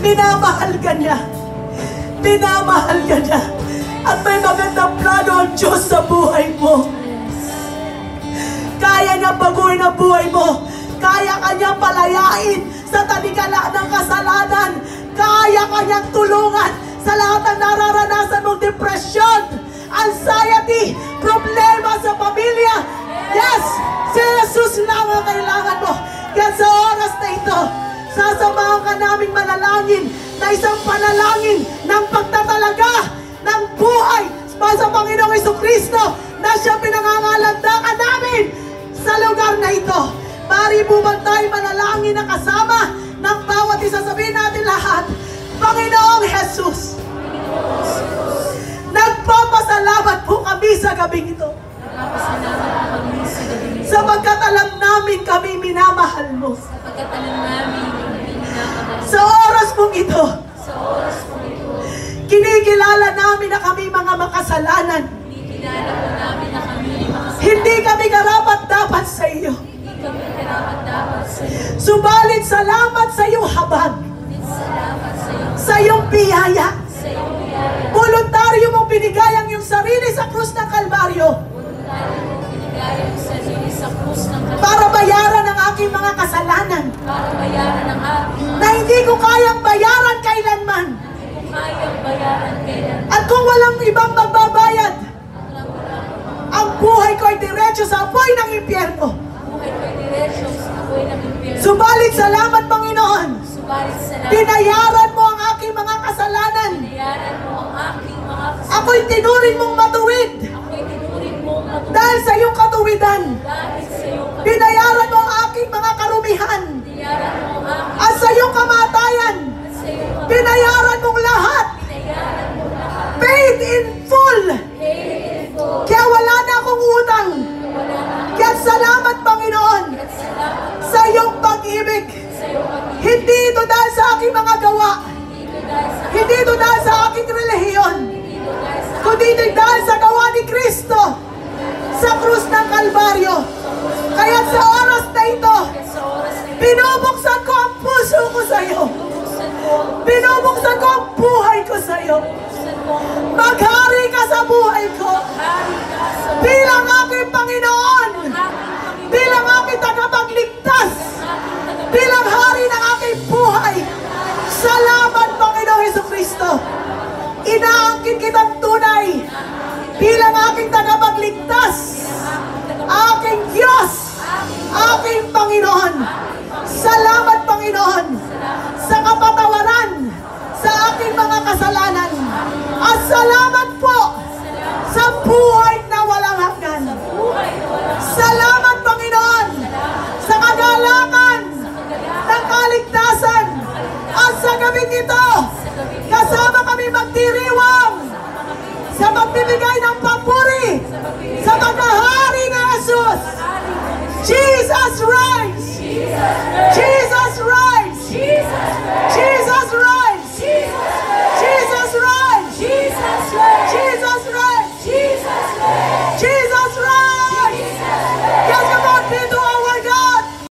Minamahal ka niya. Minamahal ka niya. At may magandang plano ang Diyos sa buhay mo. Kaya niya baguhin ang buhay mo. Kaya ka niya palayain sa tanikala ng kasalanan. Kaya ka niyang tulungan sa lahat ng nararanasan mong depresyon, anxiety, problema sa pamilya. Yes! Si Jesus lang ang kailangan mo. Kaya sa oras na ito, sasamahan ka naming manalangin na isang panalangin ng pagtatalaga ng buhay sa Panginoong Jesucristo na siya pinangangalandakan namin sa lugar na ito. Mari po ba tayo manalangin na kasama ng bawat isa? Sabihin natin lahat, Panginoong Jesus, nagpapasalamat po kami sa gabing ito. Sapagkat alam namin kami minamahal mo. Sa oras pong ito, kinikilala namin na kami mga makasalanan. Hindi kami karapat-dapat sa iyo. Subalit salamat sa iyong habag, sa iyong biyaya. Voluntaryo mong binigay ang iyong sarili sa krus ng Kalbaryo para bayaran ang aking mga kasalanan na hindi ko kayang bayaran kailanman. At kung walang ibang magbabayad, ang buhay ko ay diretso sa apoy ng impyerno. Subalit salamat, Panginoon, binayaran mo ang aking mga kasalanan. Ako'y tinuring mong matuwid dahil sa iyong katuwidan. Binayaran mo ang aking mga karumihan at sa iyong kamatayan binayaran mong lahat. Paid in full. Kaya wala na akong utang. Kaya salamat, Panginoon, sa iyong pag-ibig. Hindi ito dahil sa aking mga gawa, hindi ito dahil sa aking relihiyon, kundi ito dahil sa gawa ni Kristo sa krus ng Kalbaryo. Kaya sa oras na ito, binubuksan ko ang puso ko sa iyo. Binubuksan ko ang buhay ko sa iyo. Maghari ka sa buhay ko bilang aking Panginoon, bilang aking tagapagligtas, bilang hari ng aking buhay. Salamat, Panginoong Jesucristo. Inaangkin kitang tunay bilang aking tagapagligtas, aking Diyos, aking Panginoon. Salamat, Panginoon, sa kapatawaran sa aking mga kasalanan. At salamat po sa buhay na walang hanggan. Salamat, Panginoon, sa kagalakan ng kaligtasan. At sa gabing ito, kasama kami magdiriwang sa pagbibigay ng papuri sa pagkahari ng Jesus. Jesus rise! Jesus!